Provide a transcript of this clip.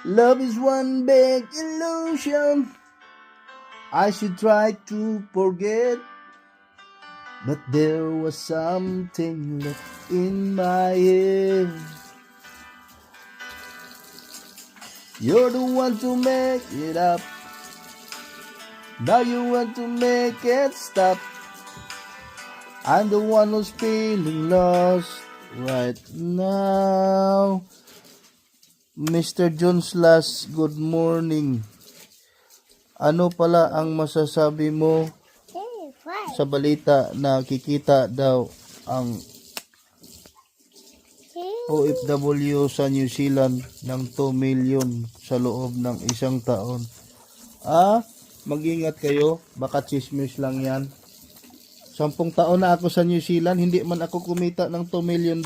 Love is one big illusion. I should try to forget, but there was something left in my head. You're the one to make it up. Now you want to make it stop. I'm the one who's feeling lost right now. Mr. Jones Las, good morning. Ano pala ang masasabi mo sa balita na kikita daw ang OFW sa New Zealand ng 2 million sa loob ng isang taon? Mag-ingat kayo, baka chismis lang yan. 10 taon na ako sa New Zealand, hindi man ako kumita ng $2 million.